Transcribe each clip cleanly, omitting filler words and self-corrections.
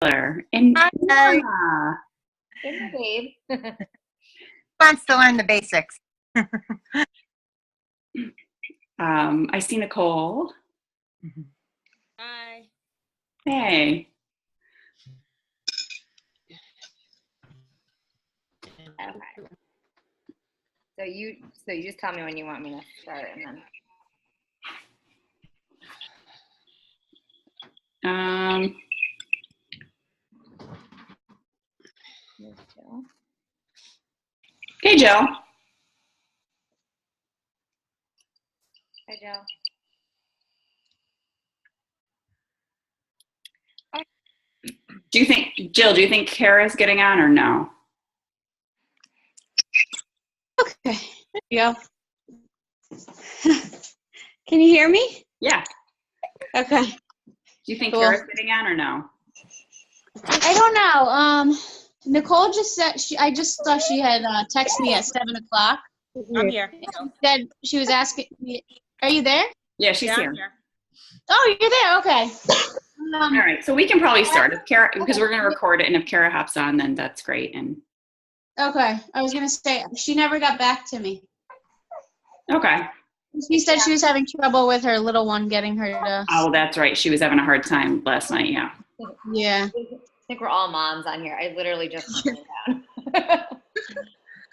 And Hi. Nora. Hey, babe. Wants to learn the basics. I see Nicole. Hi. Hey. Okay. So you just tell me when you want me to start, and then. Here's Jill. Okay, Jill. Hi, Jill. Jill, do you think Kara's getting on or no? Okay. There you go. Can you hear me? Yeah. Okay. Do you think Cool. Kara's getting on or no? I don't know. Nicole just said I just saw she had texted me at 7:00. I'm here. Said she was asking me. Are you there? Yeah, she's Yeah, here. I'm here. Oh, you're there. Okay. All right, so we can probably start if Kara, because we're going to record it, and if Kara hops on, then that's great. And Okay. I was gonna say she never got back to me. okay. She said she was having trouble with her little one getting her to. Oh, that's right. She was having a hard time last night. Yeah. Yeah. I think we're all moms on here. I literally just put it down.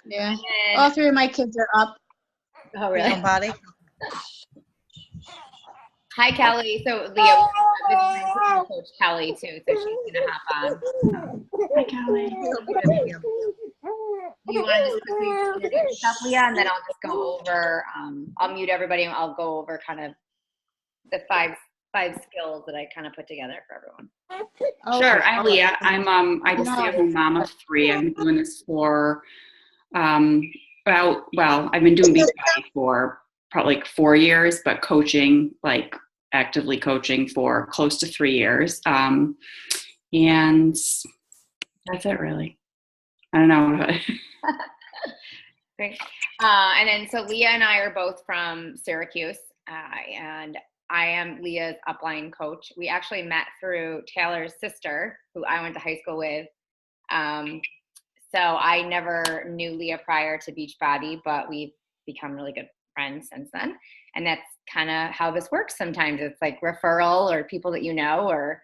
Yeah. And- All three of my kids are up. oh, really? Somebody. Hi, Kelly. So, Leah, this is my coach, Kelly, too, so she's going to hop on. Hi, Kelly. You want to just quickly introduce yourself, Leah, and then I'll just go over, I'll mute everybody, and I'll go over kind of the five skills that I kind of put together for everyone. Sure. I'm Leah. I just am a mom of 3. I've been doing this for I've been doing Beachbody for probably like 4 years, but coaching, like actively coaching for close to 3 years. And that's it really. I don't know. Great. And then, so Leah and I are both from Syracuse, and I am Leah's upline coach. We actually met through Taylor's sister, who I went to high school with. So I never knew Leah prior to Beachbody, but we've become really good friends since then. And that's kind of how this works sometimes. It's like referral or people that you know, or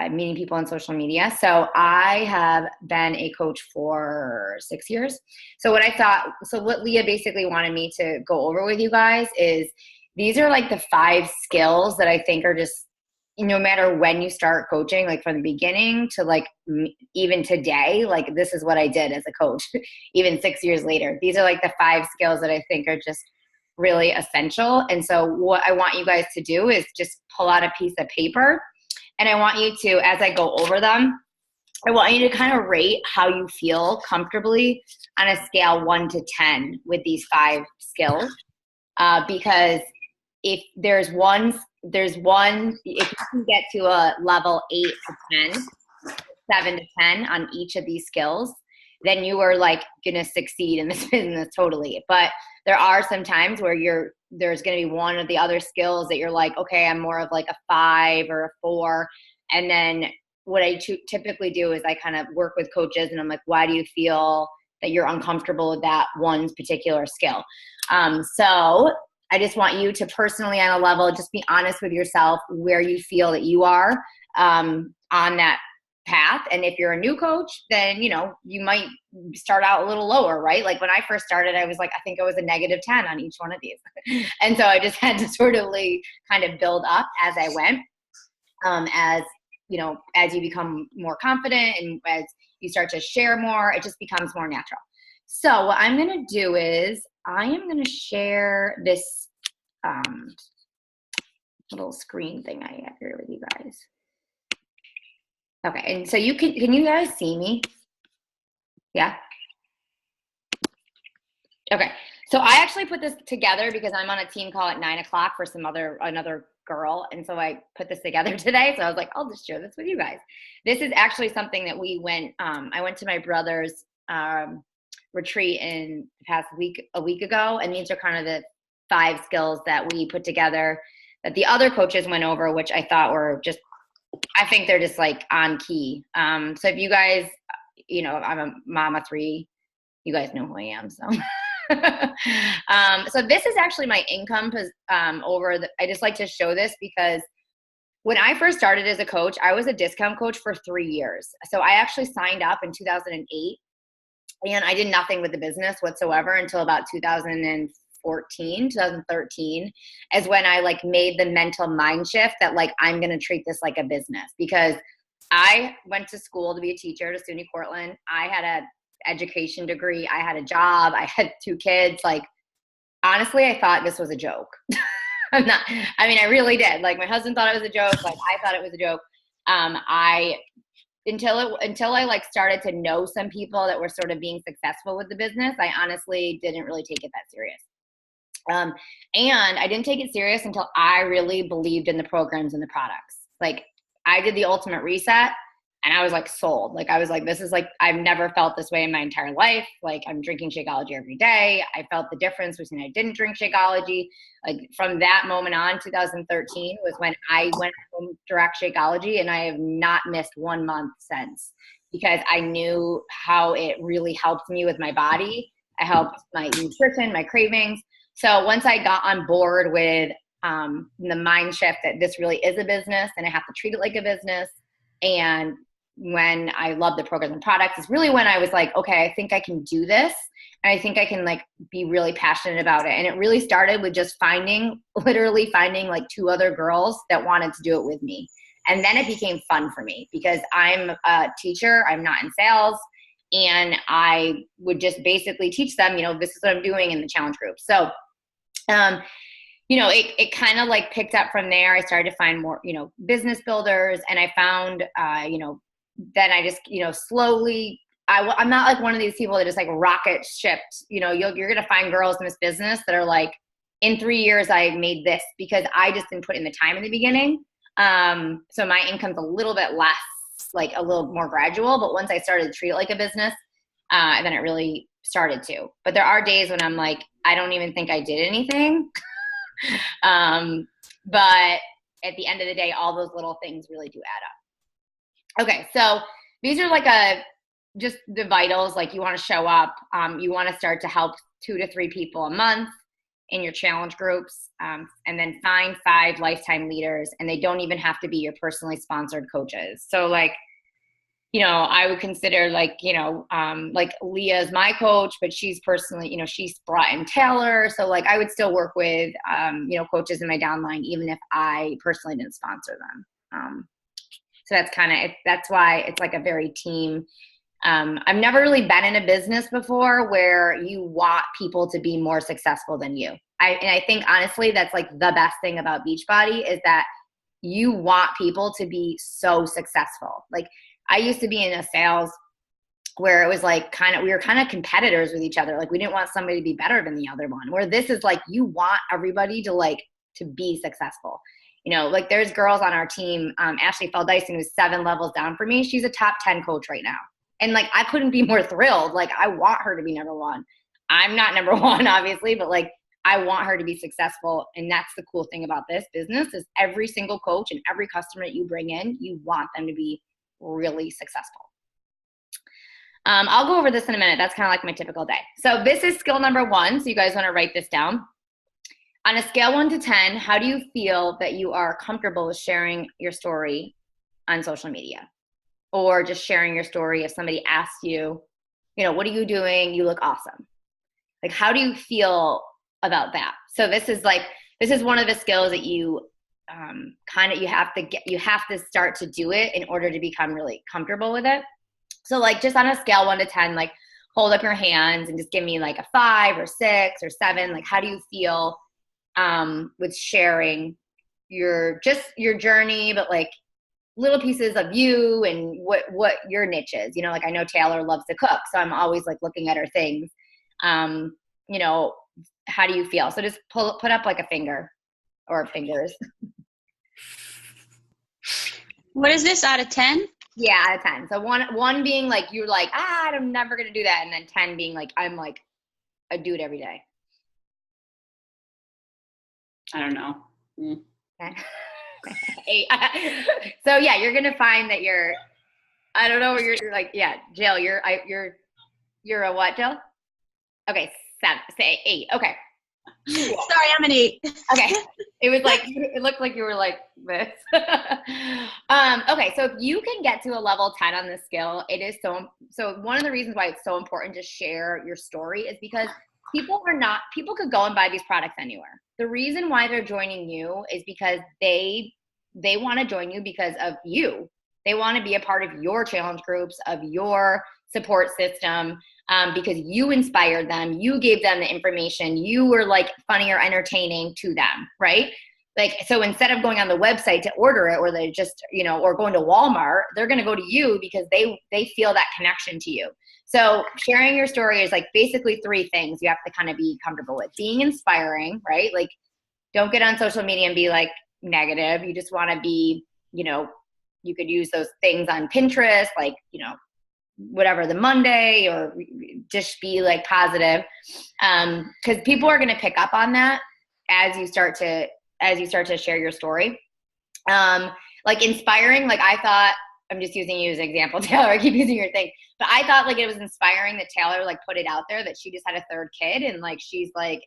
meeting people on social media. So I have been a coach for 6 years. So what Leah basically wanted me to go over with you guys is these are like the 5 skills that I think are just, no matter when you start coaching, like from the beginning to like even today, like this is what I did as a coach, even 6 years later. These are like the 5 skills that I think are just really essential. And so what I want you guys to do is just pull out a piece of paper, and I want you to, as I go over them, I want you to kind of rate how you feel comfortably on a scale 1 to 10 with these 5 skills. Because if there's one, if you can get to a level 8 to 10, 7 to 10 on each of these skills, then you are like going to succeed in this business totally. But there are some times where there's going to be one of the other skills that you're like, okay, I'm more of like a 5 or a 4. And then what I typically do is I kind of work with coaches, and I'm like, why do you feel that you're uncomfortable with that one particular skill? So I just want you to personally, on a level, just be honest with yourself where you feel that you are on that path. And if you're a new coach, then, you might start out a little lower, right? Like when I first started, I was like, I think I was a -10 on each one of these. And so I just had to sort of kind of build up as I went, as you become more confident and as you start to share more, it just becomes more natural. So what I'm going to do is I am going to share this little screen thing I have here with you guys. Okay, and so can you guys see me? Yeah? Okay, so I actually put this together because I'm on a team call at 9:00 for another girl, and so I put this together today, so I was like, I'll just share this with you guys. This is actually something that I went to my brother's retreat in the past a week ago, and these are kind of the 5 skills that we put together that the other coaches went over, which I thought were just I think they're just like on key. So if you guys, you know, I'm a mom of 3, you guys know who I am. So, so this is actually my income I just like to show this because when I first started as a coach, I was a discount coach for 3 years. So I actually signed up in 2008 and I did nothing with the business whatsoever until about 2013 is when I like made the mental mind shift that like, I'm going to treat this like a business because I went to school to be a teacher at SUNY Cortland. I had a education degree. I had a job. I had 2 kids. Like, honestly, I thought this was a joke. I really did. Like, my husband thought it was a joke. Like, I thought it was a joke. Until I like started to know some people that were sort of being successful with the business, I honestly didn't really take it that serious. And I didn't take it serious until I really believed in the programs and the products. Like, I did the ultimate reset and I was like sold. Like, I was like, this is like, I've never felt this way in my entire life. Like, I'm drinking Shakeology every day. I felt the difference between I didn't drink Shakeology. Like, from that moment on, 2013 was when I went home direct Shakeology, and I have not missed 1 month since because I knew how it really helped me with my body. I helped my nutrition, my cravings. So once I got on board with the mind shift that this really is a business and I have to treat it like a business, and when I love the programs and products, is really when I was like, okay, I think I can do this. And I think I can like be really passionate about it. And it really started with just literally finding like 2 other girls that wanted to do it with me. And then it became fun for me because I'm a teacher, I'm not in sales. And I would just basically teach them, you know, this is what I'm doing in the challenge group. So, you know, it kind of like picked up from there. I started to find more, you know, business builders, and I found, you know, then I just, you know, slowly, I'm not like one of these people that just like rocket shipped, you know, you're going to find girls in this business that are like, in 3 years, I made this because I just didn't put in the time in the beginning. So my income's a little bit less, like a little more gradual, but once I started to treat it like a business, then it really started to. But there are days when I'm like, I don't even think I did anything. But at the end of the day, all those little things really do add up. Okay, so these are like just the vitals. Like, you want to show up. You want to start to help 2 to 3 people a month in your challenge groups, and then find 5 lifetime leaders, and they don't even have to be your personally sponsored coaches. So like, you know, I would consider like, you know, like Leah's my coach, but she's personally, you know, she's brought in Taylor. So like, I would still work with, you know, coaches in my downline, even if I personally didn't sponsor them. So that's why it's like a very team. I've never really been in a business before where you want people to be more successful than you. And I think honestly, that's like the best thing about Beachbody is that you want people to be so successful. Like, I used to be in a sales where it was like we were kind of competitors with each other. Like, we didn't want somebody to be better than the other one, where this is like, you want everybody to be successful. You know, like there's girls on our team, Ashley Feld-Dyson, who's 7 levels down for me. She's a top 10 coach right now. And like, I couldn't be more thrilled. Like, I want her to be number 1. I'm not number 1, obviously, but like, I want her to be successful. And that's the cool thing about this business is every single coach and every customer that you bring in, you want them to be really successful. I'll go over this in a minute. That's kind of like my typical day. So this is skill number 1. So you guys want to write this down. On a scale 1 to 10, how do you feel that you are comfortable with sharing your story on social media? Or just sharing your story if somebody asks you, you know, what are you doing? You look awesome. Like, how do you feel about that? So this is one of the skills that you you have to start to do it in order to become really comfortable with it. So like, just on a scale 1 to 10, like hold up your hands and just give me like a 5 or 6 or 7. Like, how do you feel with sharing your journey, but like little pieces of you and what your niche is? You know, like I know Taylor loves to cook, so I'm always like looking at her things. You know, how do you feel? So just put up like a finger or fingers. What is this out of 10? Yeah, out of 10. So one being like, you're like, I'm never going to do that. And then 10 being like, I do it every day. I don't know. Okay. 8. So yeah, you're gonna find that I don't know where you're like, yeah, Jill, you're a what, Jill? Okay, 7, say 8. Okay. Sorry, I'm an 8. Okay. It looked like you were like this. Okay, so if you can get to a level 10 on this skill, it is so one of the reasons why it's so important to share your story is because people could go and buy these products anywhere. The reason why they're joining you is because they want to join you because of you. They want to be a part of your challenge groups, of your support system, because you inspired them. You gave them the information. You were like funny or entertaining to them, right? Like, so instead of going on the website to order it, or they just, or going to Walmart, they're going to go to you because they feel that connection to you. So sharing your story is like basically 3 things you have to kind of be comfortable with. Being inspiring, right? Like, don't get on social media and be like negative. You just want to be, you could use those things on Pinterest, like, whatever, the Monday, or just be like positive. Cause people are going to pick up on that as you start to share your story. Like inspiring, like I thought, I'm just using you as an example, Taylor, I keep using your thing, but I thought like it was inspiring that Taylor like put it out there that she just had a 3rd kid, and like, she's like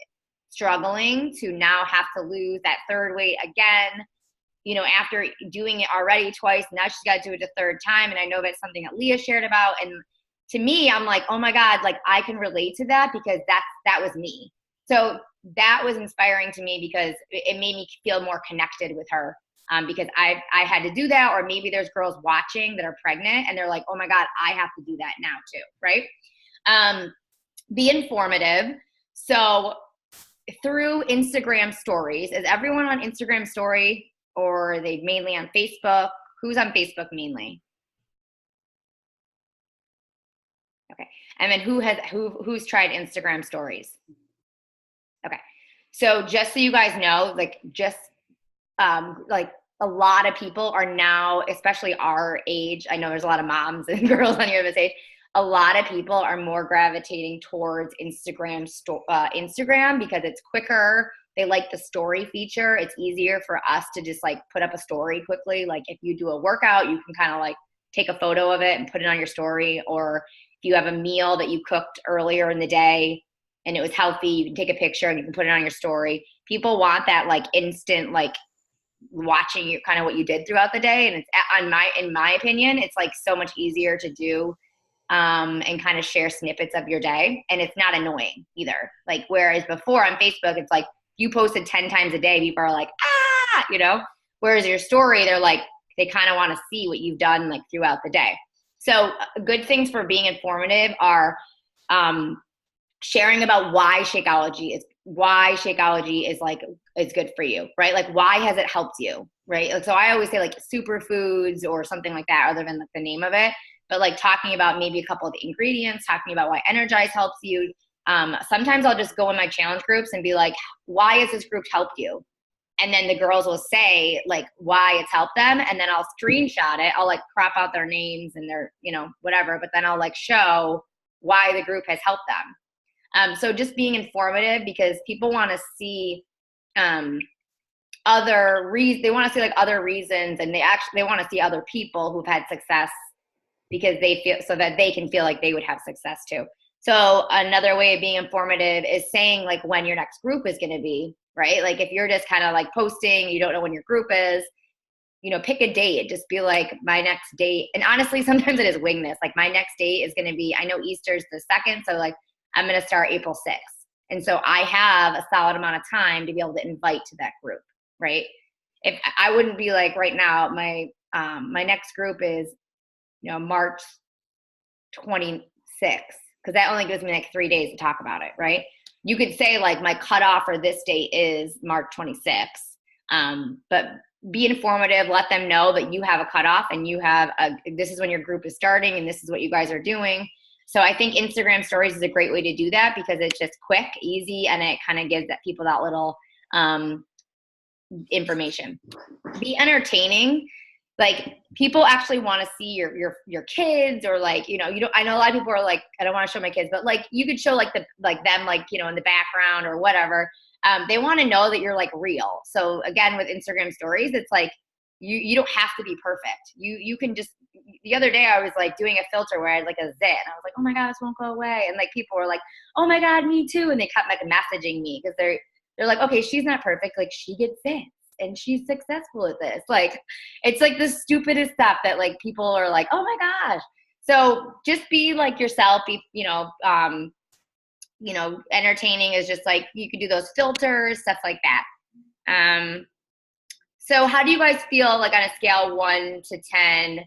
struggling to now have to lose that 3rd weight again. After doing it already twice, now she's got to do it a 3rd time. And I know that's something that Leah shared about. And to me, I'm like, oh my God, like I can relate to that because that was me. So that was inspiring to me because it made me feel more connected with her, because I had to do that. Or maybe there's girls watching that are pregnant and they're like, oh my God, I have to do that now too. Right. Be informative. So through Instagram stories, is everyone on Instagram story? Or are they mainly on Facebook? Who's on Facebook mainly? Okay. And then who's tried Instagram stories? Okay. So just so you guys know, like like a lot of people are now, especially our age, I know there's a lot of moms and girls on your this age, a lot of people are more gravitating towards Instagram because it's quicker. They like the story feature. It's easier for us to just like put up a story quickly. Like if you do a workout, you can kind of like take a photo of it and put it on your story. Or if you have a meal that you cooked earlier in the day and it was healthy, you can take a picture and you can put it on your story. People want that like instant, like watching you kind of what you did throughout the day. And it's in my opinion, it's like so much easier to do and kind of share snippets of your day. And it's not annoying either. Like, whereas before on Facebook, it's like, you posted 10 times a day, people are like, whereas your story, they're like, they kind of want to see what you've done like throughout the day. So good things for being informative are sharing about why Shakeology is good for you, right? Like, why has it helped you, right? Like, so I always say like superfoods or something like that, other than like the name of it, but like talking about maybe a couple of the ingredients, talking about why Energize helps you. Sometimes I'll just go in my challenge groups and be like, why has this group helped you? And then the girls will say like why it's helped them. And then I'll screenshot it. I'll like crop out their names and their, whatever, but then I'll like show why the group has helped them. So just being informative, because people want to see they want to see like other reasons, and they want to see other people who've had success, because they feel, so that they can feel like they would have success too. So another way of being informative is saying like when your next group is going to be, right? Like if you're just kind of like posting, you don't know when your group is, pick a date. Just be like, my next date. And honestly, sometimes it is wing this. Like my next date is going to be, I know Easter's the 2nd. So like I'm going to start April 6th. And so I have a solid amount of time to be able to invite to that group, right? If I wouldn't be like right now, my next group is, March 26th. Because that only gives me like 3 days to talk about it, right? You could say like my cutoff for this date is March 26th. But be informative, let them know that you have a cutoff and this is when your group is starting and this is what you guys are doing. So I think Instagram stories is a great way to do that, because it's just quick, easy, and it kind of gives people that little information. Be entertaining. Like people actually want to see your kids, or like, I know a lot of people are like, I don't want to show my kids, but like you could show like them, like, in the background or whatever. They want to know that you're like real. So again, with Instagram stories, it's like, you don't have to be perfect. You can just, the other day I was like doing a filter where I had like a zit and I was like, oh my God, this won't go away. And like people were like, oh my God, me too. And they kept like messaging me because they're like, okay, she's not perfect. Like she gets zits and she's successful at this. Like, it's like the stupidest stuff that like people are like, oh my gosh. So just be like yourself, be, entertaining is just like, you could do those filters, stuff like that. So how do you guys feel like on a scale 1 to 10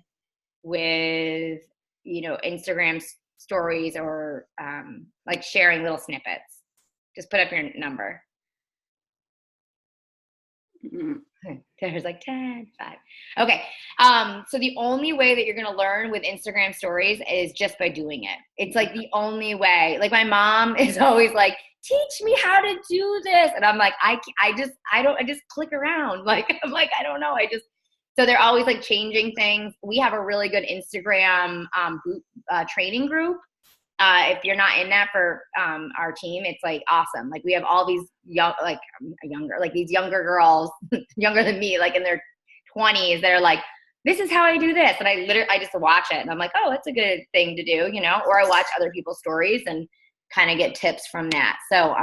with, Instagram stories or like sharing little snippets? Just put up your number. There's like 10, 5. Okay. So the only way that you're going to learn with Instagram stories is just by doing it. It's like the only way. Like my mom is always like, teach me how to do this. And I'm like, I just click around. Like, I'm like, I don't know. So they're always like changing things. We have a really good Instagram training group. If you're not in that for our team, it's like awesome. Like we have all these these younger girls, younger than me, like in their 20s, that are like, this is how I do this. And I just watch it and I'm like, oh, that's a good thing to do, or I watch other people's stories and kind of get tips from that. So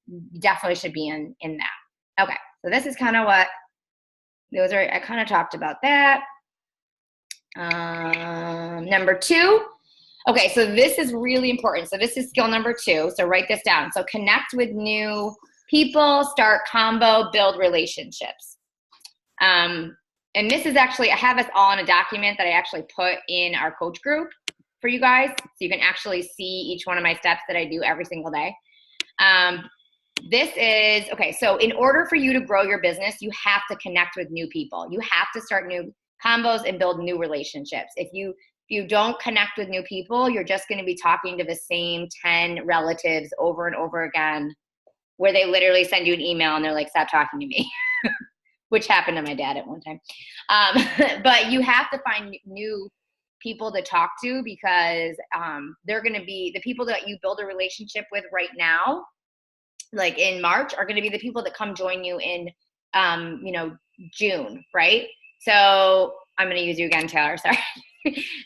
you definitely should be in that. Okay. So this is kind of what those are. I kind of talked about that. Number 2. Okay, so this is really important. So this is skill number 2. So write this down. So connect with new people, start combo, build relationships. And this is actually, I have this all in a document that I actually put in our coach group for you guys. So you can actually see each one of my steps that I do every single day. This is, okay, so in order for you to grow your business, you have to connect with new people. You have to start new combos and build new relationships. If you don't connect with new people, you're just going to be talking to the same 10 relatives over and over again, where they literally send you an email and they're like, stop talking to me, which happened to my dad at one time. But you have to find new people to talk to because they're going to be the people that you build a relationship with right now, like in March, are going to be the people that come join you in, June, right? So I'm going to use you again, Taylor, sorry.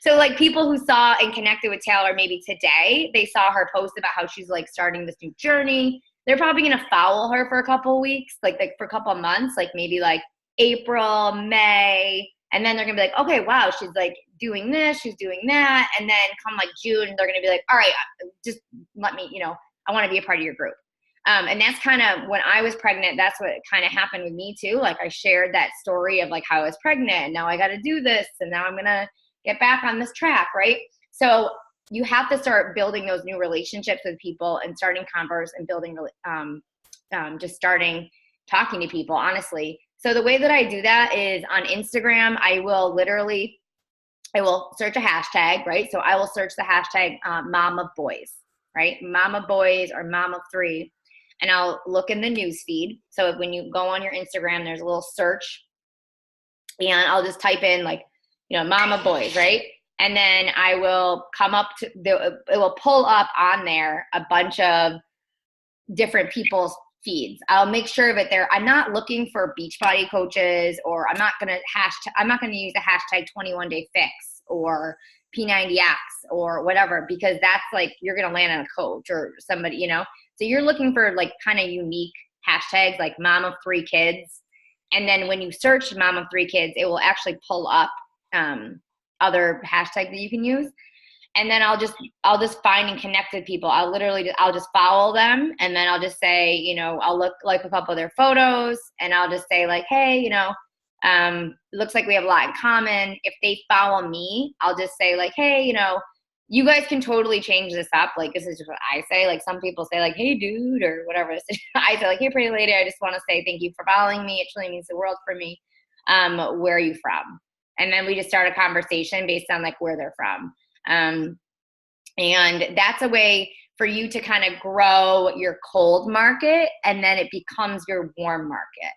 So like people who saw and connected with Taylor maybe today, they saw her post about how she's like starting this new journey. They're probably going to follow her for a couple of weeks, like for a couple of months, like maybe like April, May. And then they're going to be like, okay, wow, she's like doing this, she's doing that. And then come like June, they're going to be like, all right, just let me, I want to be a part of your group. And that's kind of when I was pregnant, that's what kind of happened with me too. Like I shared that story of like how I was pregnant and now I got to do this. And now I'm going to get back on this track, right? So you have to start building those new relationships with people and starting converse and building, just starting talking to people, honestly. So the way that I do that is on Instagram, I will search a hashtag, right? So I will search the hashtag mom of boys, right? Mom of boys or mom of 3. And I'll look in the news feed. So when you go on your Instagram, there's a little search and I'll just type in like, mom of boys, right? And then I will come up to, it will pull up on there a bunch of different people's feeds. I'll make sure that I'm not looking for Beachbody coaches, or I'm not going to use the hashtag 21-day fix or P90X or whatever, because that's like, you're going to land on a coach or somebody, so you're looking for like kind of unique hashtags like mom of 3 kids. And then when you search mom of 3 kids, it will actually pull up other hashtags that you can use. And then I'll just find and connect with people. I'll just follow them. And then I'll just say, I'll look like a couple of their photos and I'll just say like, hey, it looks like we have a lot in common. If they follow me, I'll just say like, hey, you guys can totally change this up. Like, this is just what I say. Like some people say like, hey dude, or whatever. I say like, hey pretty lady, I just want to say thank you for following me. It really means the world for me. Where are you from? And then we just start a conversation based on like where they're from. And that's a way for you to kind of grow your cold market, and then it becomes your warm market.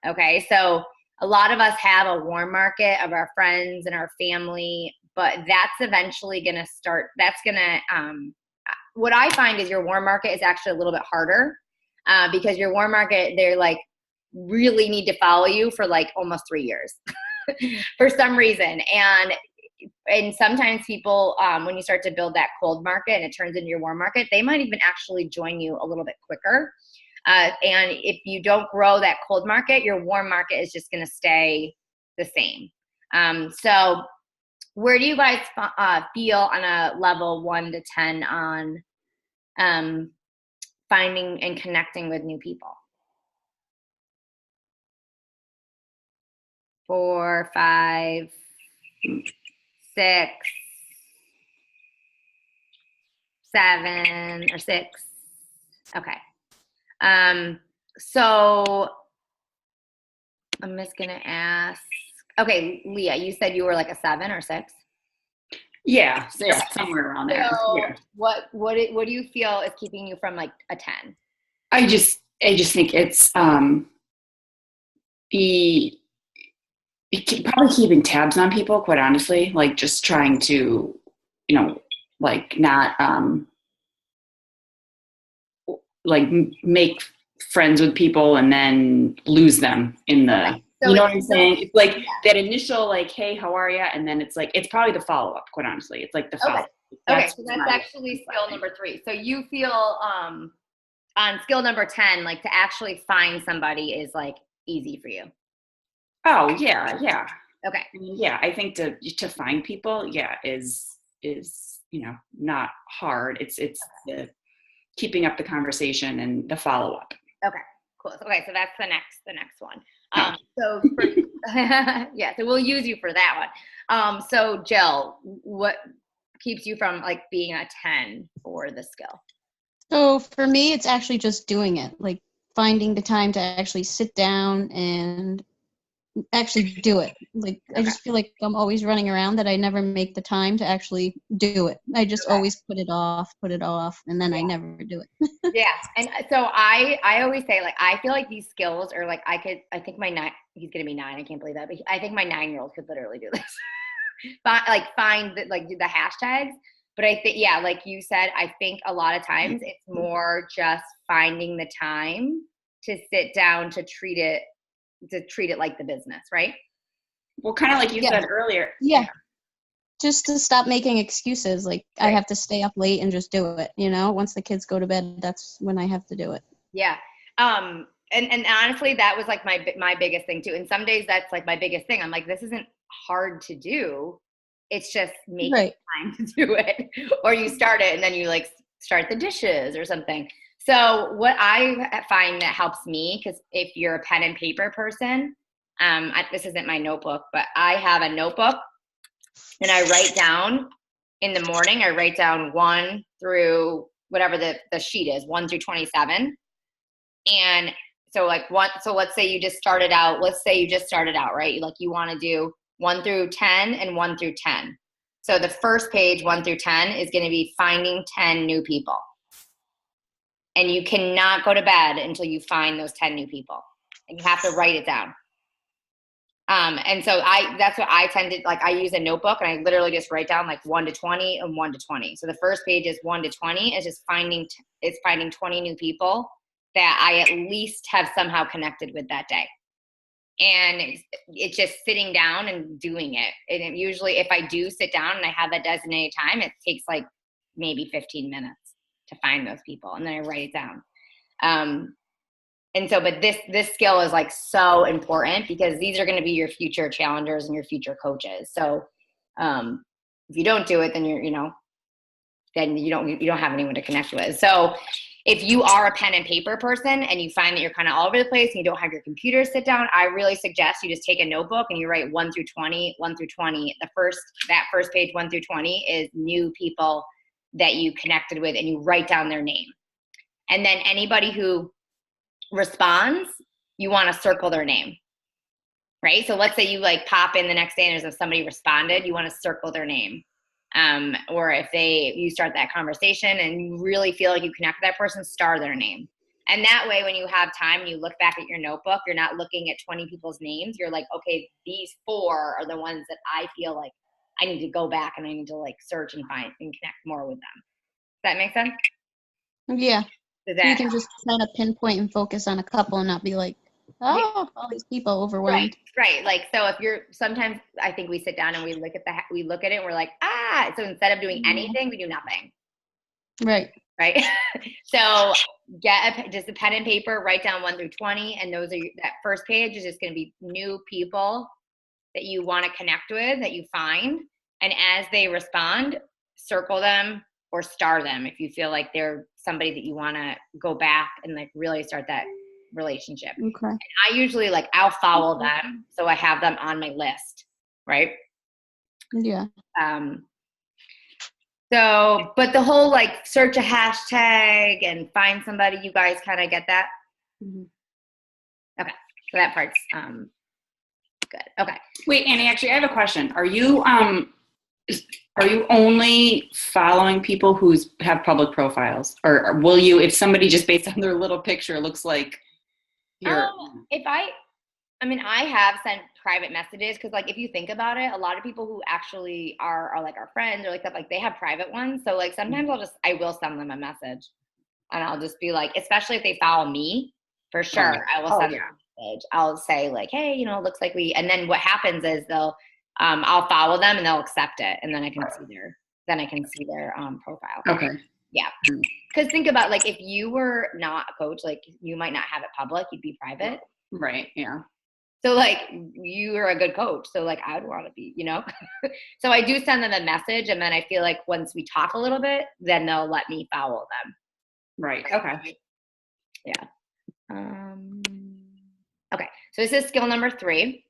Okay. So a lot of us have a warm market of our friends and our family, but that's eventually going to start. What I find is your warm market is actually a little bit harder, because your warm market, they're like really need to follow you for like almost 3 years. for some reason. And sometimes people, when you start to build that cold market and it turns into your warm market, they might even actually join you a little bit quicker. And if you don't grow that cold market, your warm market is just going to stay the same. So where do you guys feel on a level 1 to 10 on finding and connecting with new people? 4, 5, 6, 7, or 6. Okay. So I'm just gonna ask. Okay, Leah, you said you were like a 7 or 6. Yeah, somewhere around there. So Yeah. what do you feel is keeping you from like a 10? I just think it's probably keeping tabs on people, quite honestly, like just trying to, like not like make friends with people and then lose them in the, Okay. So you know what I'm saying? It's like that initial, like, hey, how are you? And then it's like, it's probably the follow-up, quite honestly. It's like the follow-up. Okay, so that's actually skill number 3. So you feel on skill number 10, like to actually find somebody is like easy for you. Oh, yeah. Okay. Yeah, I think to find people, is not hard. It's the keeping up the conversation and the follow-up. Okay, cool. Okay, so that's the next one. Oh. So yeah, so we'll use you for that one. So Jill, what keeps you from like being a 10 for the skill? So for me, it's actually just doing it, like finding the time to actually sit down and actually do it. Like, I just feel like I'm always running around that I never make the time to actually do it. I just always put it off, and then I never do it. Yeah. And so I always say, like, I feel like these skills are like, I think he's going to be 9. I can't believe that. But I think my 9-year-old could literally do this. Find the hashtags. But I think, yeah, like you said, I think a lot of times it's more just finding the time to sit down to treat it like the business, right? Well, kind of like you said earlier. Yeah. Just to stop making excuses. Like, I have to stay up late and just do it. Once the kids go to bed, that's when I have to do it. Yeah. And honestly, that was like my biggest thing too. And some days that's like my biggest thing. I'm like, this isn't hard to do. It's just making time to do it. Or you start it and then you like start the dishes or something. So what I find that helps me, because if you're a pen and paper person, this isn't my notebook, but I have a notebook and I write down in the morning, I write down 1 through whatever the sheet is, 1 through 27. And so let's say you just started out, right? Like you want to do 1 through 10 and 1 through 10. So the first page, 1 through 10, is going to be finding 10 new people. And you cannot go to bed until you find those 10 new people. And you have to write it down. And so that's what I tend to, like, I use a notebook and I literally just write down like 1 to 20 and 1 to 20. So the first page is 1 to 20. It's just finding 20 new people that I at least have somehow connected with that day. And it's just sitting down and doing it. And usually if I do sit down and I have that designated time, it takes like maybe 15 minutes to find those people. And then I write it down. And so, but this skill is like so important because these are going to be your future challengers and your future coaches. So if you don't do it, then then you don't have anyone to connect with. So if you are a pen and paper person and you find that you're kind of all over the place and you don't have your computer sit down, I really suggest you just take a notebook and you write 1 through 20. That first page, 1 through 20, is new people that you connected with, and you write down their name. And then anybody who responds, you want to circle their name, right? So let's say you like pop in the next day and if somebody responded, you want to circle their name. Or if you start that conversation and you really feel like you connect with that person, star their name. And that way, when you have time and you look back at your notebook, you're not looking at 20 people's names. You're like, okay, these 4 are the ones that I feel like I need to go back and I need to like search and find and connect more with them. Does that make sense? Yeah. You can just kind of pinpoint and focus on a couple and not be like oh, all these people overwhelmed. Right. Like, so if you're, sometimes I think we sit down and we look at it and we're like, so instead of doing anything, we do nothing. Right. Right. So get just a pen and paper, write down 1 through 20. And those are, that first page is just going to be new people that you want to connect with, that you find. And as they respond, circle them or star them if you feel like they're somebody that you want to go back and like really start that relationship. Okay. And I usually like, I'll follow them. So I have them on my list. Right. Yeah. So, but the whole like search a hashtag and find somebody, you guys kind of get that? Mhm. Okay. So that part's good. Okay. Wait, Annie, actually, I have a question. Are you only following people who have public profiles, or will you, if somebody just based on their little picture looks like you're? I have sent private messages because, like, if you think about it, a lot of people who actually are like our friends or like that, like they have private ones. So like sometimes I will send them a message, and I'll just be like, especially if they follow me, for sure, I will send them a message. I'll say like, hey, it looks like and then what happens is I'll follow them and they'll accept it, and then I can see their profile. Okay. Yeah. Because think about, like, if you were not a coach, like you might not have it public, you'd be private. Right. Yeah. So like you are a good coach. So like I'd want to be, so I do send them a message, and then I feel like once we talk a little bit, then they'll let me follow them. Right. Okay. Yeah. Okay. So this is skill number 3.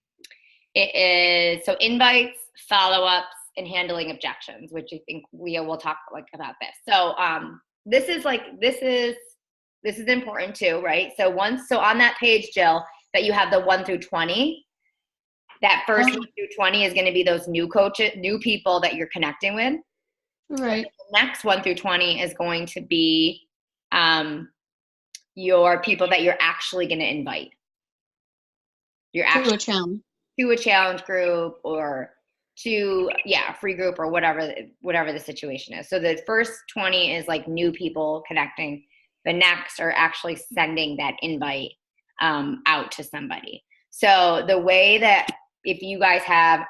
It is, so invites, follow-ups, and handling objections, which I think Leah will talk like about this. So this is important too, right? So on that page, Jill, that you have the 1 through 20, that first 1 through 20 is going to be those new people that you're connecting with. Right. The next 1 through 20 is going to be your people that you're actually going to invite. You're actually to a challenge group or to a free group or whatever the situation is. So the first 20 is like new people connecting. The next are actually sending that invite out to somebody. So the way that, if you guys have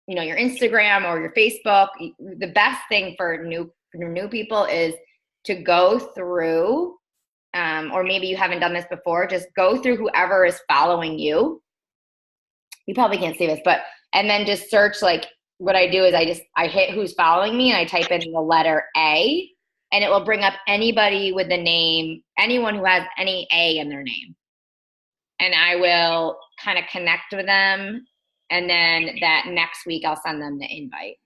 your Instagram or your Facebook, the best thing for new people is to go through, or maybe you haven't done this before, just go through whoever is following you. You probably can't see this, and then just search, like, what I do is I hit who's following me and I type in the letter A, and it will bring up anybody with the name, anyone who has any A in their name. And I will kind of connect with them. And then that next week I'll send them the invite.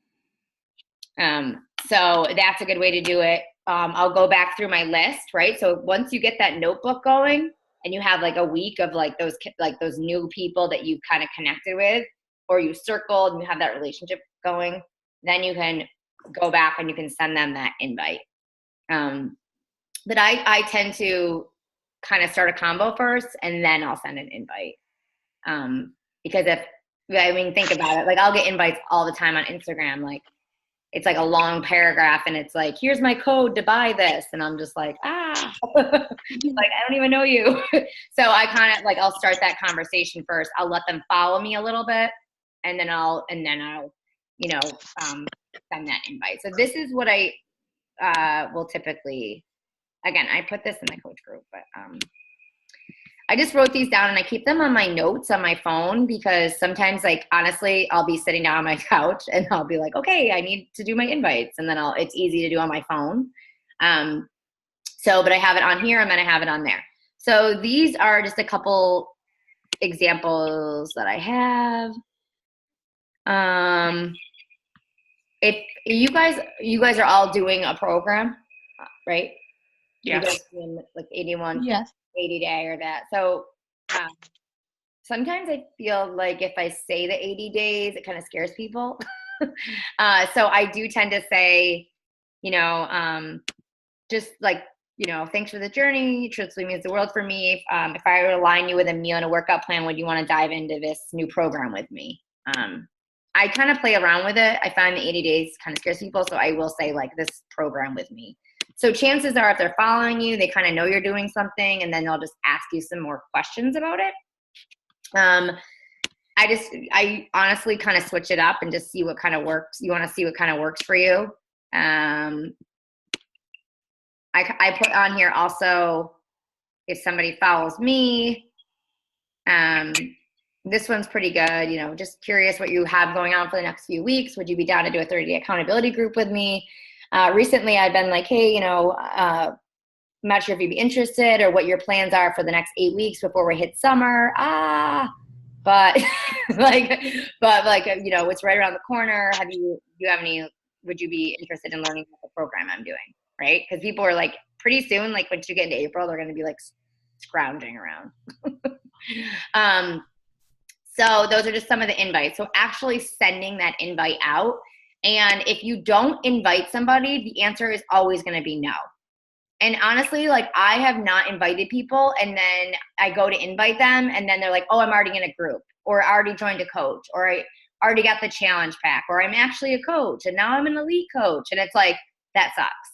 So that's a good way to do it. I'll go back through my list, right? So once you get that notebook going and you have like a week of like those new people that you kind of connected with, or you circled and you have that relationship going, then you can go back and you can send them that invite. But I tend to kind of start a combo first and then I'll send an invite. Because think about it, like I'll get invites all the time on Instagram. Like it's like a long paragraph and it's like, here's my code to buy this. And I'm just like, like, I don't even know you. So I kind of like, I'll start that conversation first. I'll let them follow me a little bit and then I'll send that invite. So this is what I will typically, again, I put this in the coach group, but I just wrote these down and I keep them on my notes on my phone because sometimes, like, honestly, I'll be sitting down on my couch and I'll be like, okay, I need to do my invites. And then it's easy to do on my phone. But I have it on here and then I have it on there. So these are just a couple examples that I have. If you guys are all doing a program, right? Yes. You guys doing like 81, Yes. 80 day or that. So sometimes I feel like if I say the 80 days, it kind of scares people. So I do tend to say, just like, thanks for the journey. Truthfully means the world for me. If I were to align you with a meal and a workout plan, would you want to dive into this new program with me? I kind of play around with it. I find the 80 days kind of scares people. So I will say like this program with me. So chances are if they're following you, they kind of know you're doing something, and then they'll just ask you some more questions about it. I honestly kind of switch it up and just see what kind of works. You want to see what kind of works for you. I put on here also, if somebody follows me, this one's pretty good. You know, just curious what you have going on for the next few weeks. Would you be down to do a 30-day accountability group with me? Recently, I've been like, hey, you know, I'm not sure if you'd be interested or what your plans are for the next 8 weeks before we hit summer. But like, you know, it's right around the corner. Would you be interested in learning about the program I'm doing? Right? Because people are like, pretty soon, like once you get into April, they're going to be like scrounging around. So those are just some of the invites. So actually sending that invite out. And if you don't invite somebody, the answer is always going to be no. And honestly, like I have not invited people and then I go to invite them and then they're like, oh, I'm already in a group, or I already joined a coach, or I already got the challenge pack, or I'm actually a coach and now I'm an elite coach. And it's like, that sucks.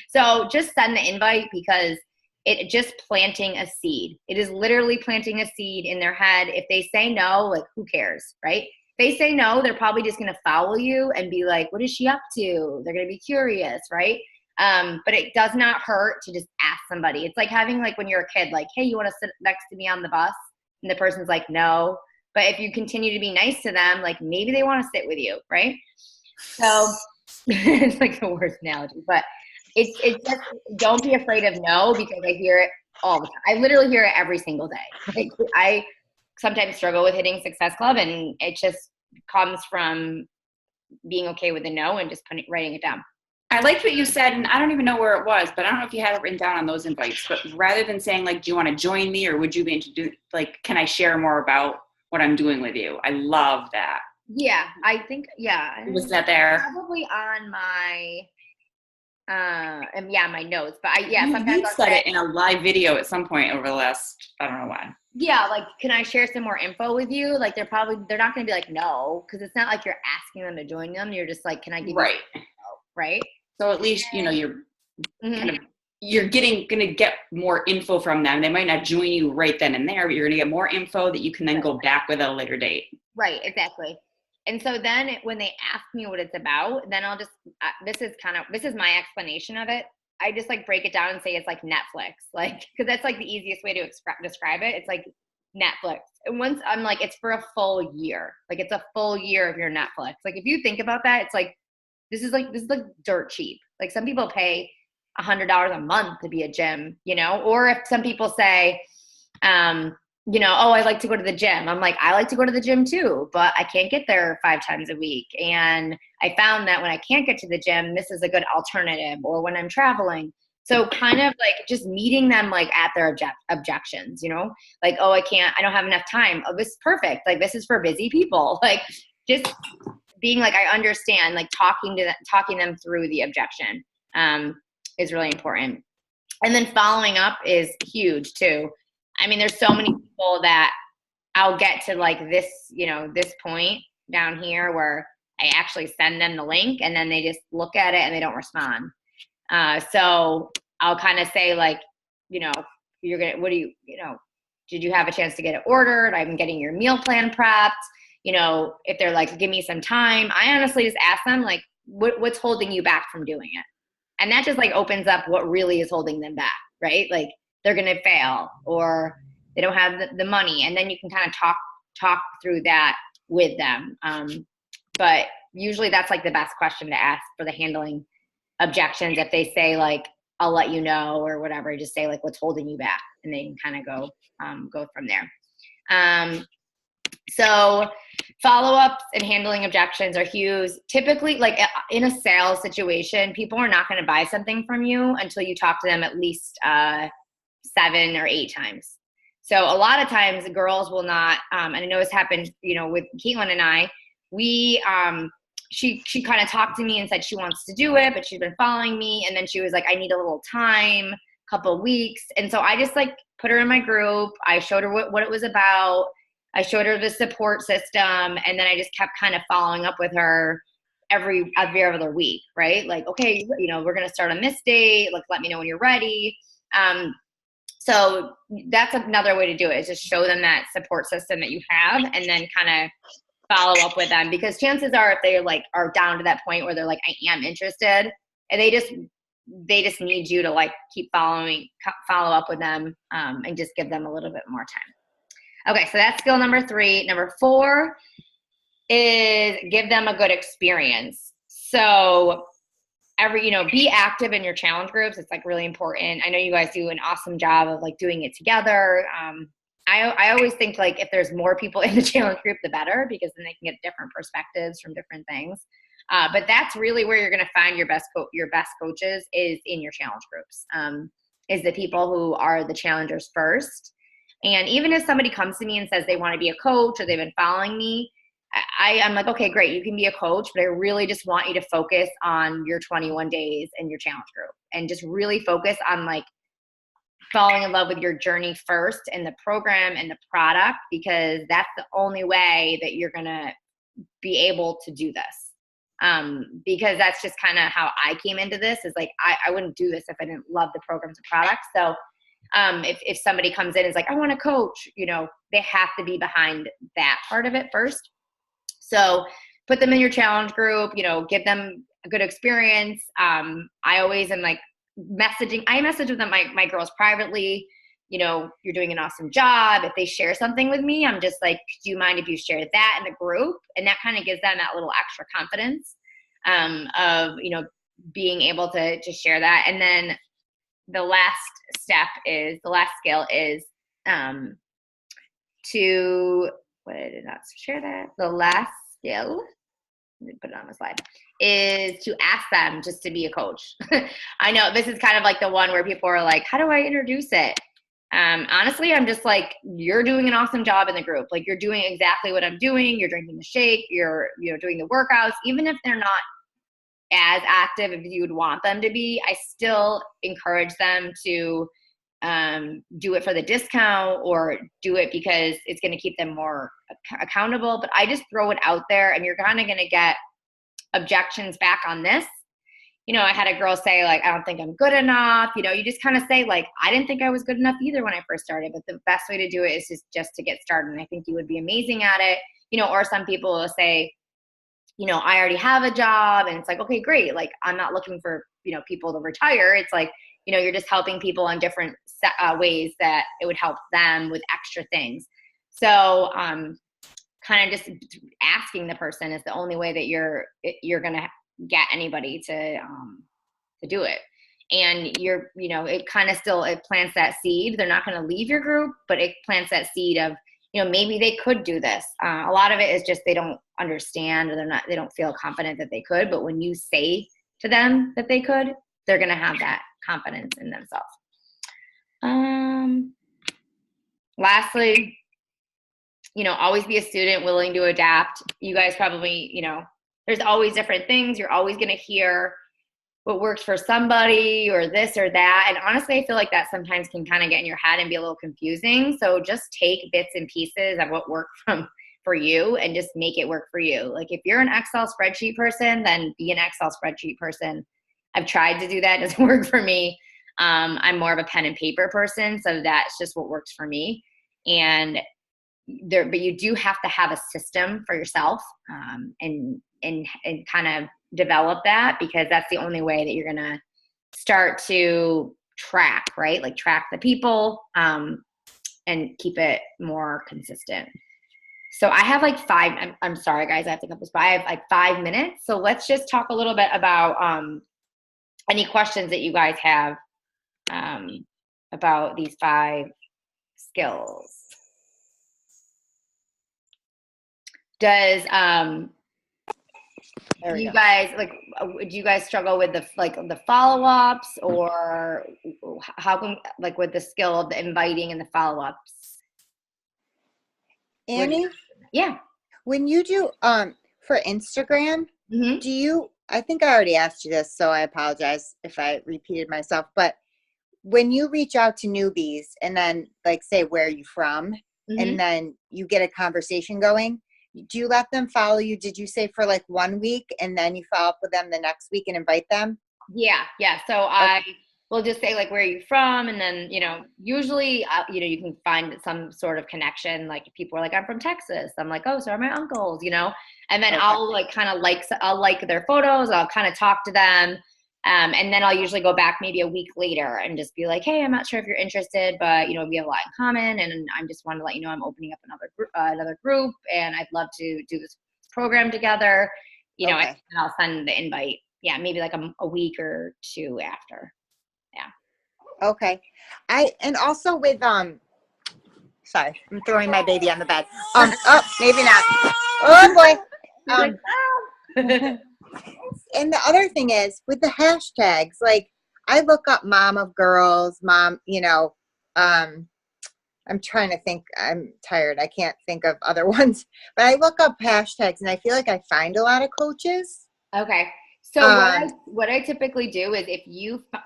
So just send the invite, because it just planting a seed. It is literally planting a seed in their head. If they say no, like who cares, right? If they say no, they're probably just going to follow you and be like, what is she up to? They're going to be curious, right? But it does not hurt to just ask somebody. It's like having, like when you're a kid, like, hey, you want to sit next to me on the bus? And the person's like, no. But if you continue to be nice to them, like maybe they want to sit with you, right? So it's like the worst analogy, but it's just, don't be afraid of no, because I hear it all the time. I literally hear it every single day. Like I sometimes struggle with hitting Success Club, and it just comes from being okay with the no and just writing it down. I liked what you said, and I don't even know where it was, but I don't know if you had it written down on those invites. But rather than saying like, do you want to join me, or would you be introduced? Like, can I share more about what I'm doing with you? I love that. Yeah, I think, yeah. Was that there? Probably on my, my notes. But sometimes you said it in a live video at some point over the last, I don't know when. Yeah, like, can I share some more info with you? Like, they're not going to be like, no, because it's not like you're asking them to join them. You're just like, can I give you some info, right? So at least, you know, you're kind of, you're going to get more info from them. They might not join you right then and there, but you're going to get more info that you can then go back with at a later date. Right, exactly. And so then when they ask me what it's about, then I'll just, this is my explanation of it. I just like break it down and say it's like Netflix, like, because that's like the easiest way to describe it. It's like Netflix. And once I'm like, it's for a full year. Like it's a full year of your Netflix. Like if you think about that, it's like, this is like dirt cheap. Like some people pay $100 a month to be a gym, you know, or if some people say, you know, oh, I like to go to the gym. I'm like, I like to go to the gym too, but I can't get there 5 times a week. And I found that when I can't get to the gym, this is a good alternative, or when I'm traveling. So kind of like just meeting them like at their objections, you know, like, oh, I don't have enough time. Oh, this is perfect. Like this is for busy people. Like just being like, I understand, like talking them through the objection is really important. And then following up is huge too. I mean, there's so many people that I'll get to like this, you know, this point down here where I actually send them the link and then they just look at it and they don't respond. So I'll kind of say like, you know, did you have a chance to get it ordered? I'm getting your meal plan prepped. You know, if they're like, give me some time, I honestly just ask them like, what's holding you back from doing it? And that just like opens up what really is holding them back, right? Like, they're going to fail or they don't have the money. And then you can kind of talk through that with them. But usually that's like the best question to ask for the handling objections. If they say like, I'll let you know or whatever, just say like, what's holding you back? And they can kind of go from there. So follow-ups and handling objections are huge. Typically, like in a sales situation, people are not going to buy something from you until you talk to them at least 7 or 8 times. So a lot of times girls will not, and I know this happened, you know, with Caitlin and I, she kind of talked to me and said she wants to do it, but she's been following me. And then she was like, I need a little time, couple of weeks. And so I just like put her in my group. I showed her what it was about. I showed her the support system. And then I just kept kind of following up with her every other week, right? Like, okay, you know, we're going to start on this date. Like, let me know when you're ready. So that's another way to do it, is just show them that support system that you have, and then kind of follow up with them, because chances are if they like are down to that point where they're like, I am interested, and they just need you to like keep follow up with them, and just give them a little bit more time. Okay. So that's skill number 3. Number 4 is give them a good experience. So be active in your challenge groups. It's like really important. I know you guys do an awesome job of like doing it together. I always think like if there's more people in the challenge group, the better, because then they can get different perspectives from different things. But that's really where you're going to find your best coaches, is in your challenge groups, is the people who are the challengers first. And even if somebody comes to me and says they want to be a coach, or they've been following me, I'm like, okay, great, you can be a coach, but I really just want you to focus on your 21 days and your challenge group, and just really focus on like falling in love with your journey first, and the program and the product, because that's the only way that you're going to be able to do this. Because that's just kind of how I came into this, is like, I wouldn't do this if I didn't love the programs and products. So if somebody comes in and is like, I want to coach, they have to be behind that part of it first. So put them in your challenge group, give them a good experience. I always am like I message with them, my girls privately, you're doing an awesome job. If they share something with me, I'm just like, do you mind if you share that in the group? And that kind of gives them that little extra confidence, of, being able to share that. And then the last skill is, the last skill, let me put it on the slide, is to ask them just to be a coach. I know this is kind of like the one where people are like, how do I introduce it? Honestly, I'm just like, you're doing an awesome job in the group. Like, you're doing exactly what I'm doing. You're drinking the shake. You're, doing the workouts. Even if they're not as active as you would want them to be, I still encourage them to do it for the discount, or do it because it's going to keep them more accountable. But I just throw it out there, and you're kind of going to get objections back on this. I had a girl say like, I don't think I'm good enough. You just kind of say like, I didn't think I was good enough either when I first started, but the best way to do it is just to get started. And I think you would be amazing at it. Or some people will say, I already have a job, and it's like, okay, great. Like, I'm not looking for, people to retire. It's like, you're just helping people in different ways that it would help them with extra things. So, kind of just asking the person is the only way that you're going to get anybody to do it. And it kind of still, it plants that seed. They're not going to leave your group, but it plants that seed of, maybe they could do this. A lot of it is just, they don't understand, or they don't feel confident that they could. But when you say to them that they could, they're going to have that confidence in themselves. Lastly, always be a student willing to adapt. You guys probably, there's always different things. You're always going to hear what works for somebody, or this or that. And honestly, I feel like that sometimes can kind of get in your head and be a little confusing. So just take bits and pieces of what worked for you, and just make it work for you. Like, if you're an Excel spreadsheet person, then be an Excel spreadsheet person. I've tried to do that. It doesn't work for me. I'm more of a pen and paper person. So that's just what works for me. But you do have to have a system for yourself, and kind of develop that, because that's the only way that you're going to start to track, right? Like, track the people, and keep it more consistent. So I have like I'm sorry guys, I have to cut this by. I have like 5 minutes. So let's just talk a little bit about, any questions that you guys have, about these 5 skills. Do you guys struggle with the follow-ups, or how come, like, with the skill of the inviting and the follow-ups? Annie? Yeah. When you do for Instagram, Mm-hmm. I think I already asked you this, so I apologize if I repeated myself, but when you reach out to newbies and then, like, say, where are you from, Mm-hmm. and then you get a conversation going, do you let them follow you? Did you say for like 1 week and then you follow up with them the next week and invite them? Yeah. So I will just say like, where are you from? And then, usually, you can find some sort of connection. Like if people are like, I'm from Texas. I'm like, oh, so are my uncles, and then Okay. I'll like kind of I'll like their photos. I'll kind of talk to them. And then I'll usually go back maybe a week later and just be like, hey, I'm not sure if you're interested, but we have a lot in common. And I just want to let you know, I'm opening up another group and I'd love to do this program together, Okay. and I'll send the invite. Yeah. Maybe like a week or two after. Yeah. Okay. And also with, sorry, I'm throwing my baby on the bed. Oh, maybe not. Oh boy. And the other thing is with the hashtags, like I look up mom of girls, mom, I'm trying to think, I'm tired. I can't think of other ones, but I look up hashtags and I feel like I find a lot of coaches. Okay. So what I typically do is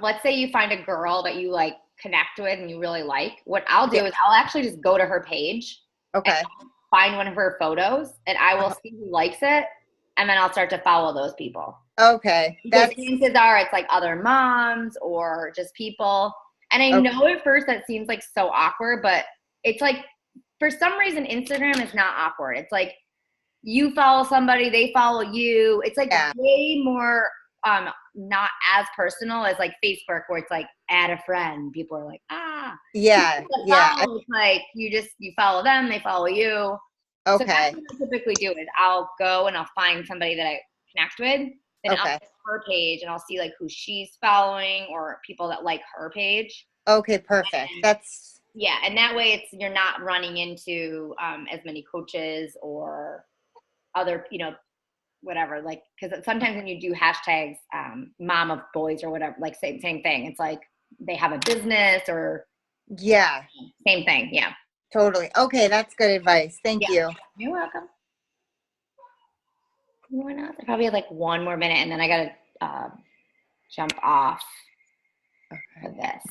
let's say you find a girl that you like connect with and you really like, what I'll do is I'll actually just go to her page. Okay. Find one of her photos and I will see who likes it. And then I'll start to follow those people. Okay. Because chances are it's like other moms or just people. And I know at first that seems like so awkward, but it's like, for some reason, Instagram is not awkward. It's like you follow somebody, they follow you. It's like way more not as personal as like Facebook, where it's like add a friend. People are like, Yeah. It's like you follow them, they follow you. Okay. So that's what I typically do is I'll go and I'll find somebody that I connect with. Then I'll go to her page and I'll see like who she's following or people that like her page. Okay, perfect. And that way you're not running into as many coaches or other, whatever, like, because sometimes when you do hashtags, mom of boys or whatever, like same thing. It's like they have a business or same thing. Yeah. Totally. Okay, that's good advice. Thank you. You're welcome. I probably have like one more minute and then I gotta jump off of this.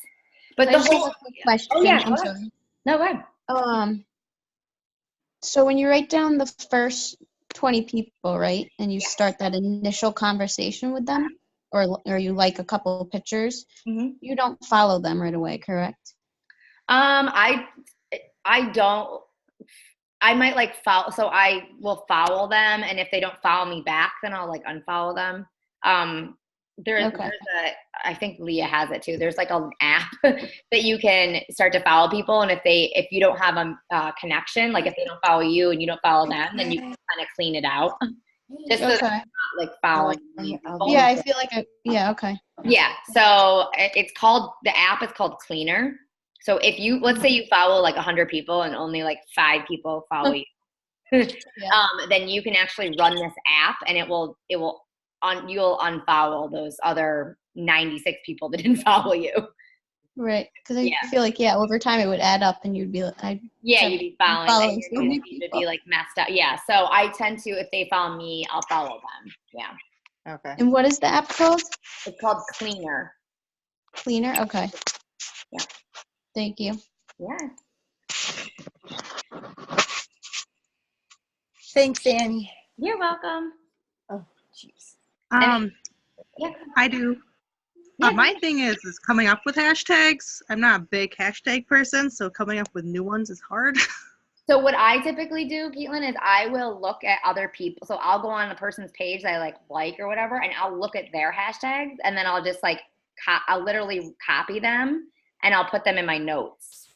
But the whole question. I'm sorry. No, go ahead. So when you write down the first 20 people, right, and you start that initial conversation with them, or you like a couple of pictures, you don't follow them right away, correct? I don't. I might like follow, so I will follow them, and if they don't follow me back, then I'll like unfollow them. There's I think Leah has it too. There's like an app that you can start to follow people, and if you don't have a connection, like if they don't follow you and you don't it's them, then you can kind of clean it out. Just so not like following people. Yeah, I feel like okay. Yeah, so the app is called Cleaner. So if let's say you follow like 100 people and only like 5 people follow you, then you can actually run this app and you'll unfollow those other 96 people that didn't follow you. Right, because I feel like over time it would add up and you'd be like, you'd be following so many people. It'd be like messed up. Yeah, so I tend to, if they follow me, I'll follow them. Yeah. Okay. And what is the app called? It's called Cleaner. Cleaner. Okay. Yeah. Thank you. Yeah. Thanks, Annie. You're welcome. Oh, jeez. I do. My thing is coming up with hashtags. I'm not a big hashtag person, so coming up with new ones is hard. So what I typically do, Caitlin, is I will look at other people. So I'll go on the person's page that I like or whatever, and I'll look at their hashtags, and then I'll just I'll literally copy them, and I'll put them in my notes.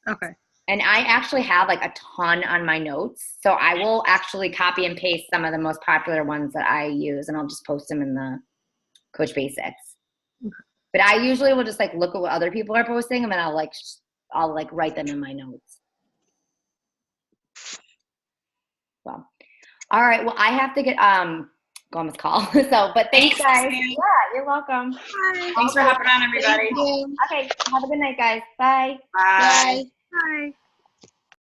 Okay. And I actually have like a ton on my notes. So I will actually copy and paste some of the most popular ones that I use, and I'll just post them in the Coach Basics. Okay. But I usually will just look at what other people are posting, and then I'll write them in my notes. Well, all right. Well, I have to get go on this call. But thanks guys. Yeah, you're welcome. Bye. Thanks for hopping on, everybody. Okay. Have a good night, guys. Bye. Bye. Bye.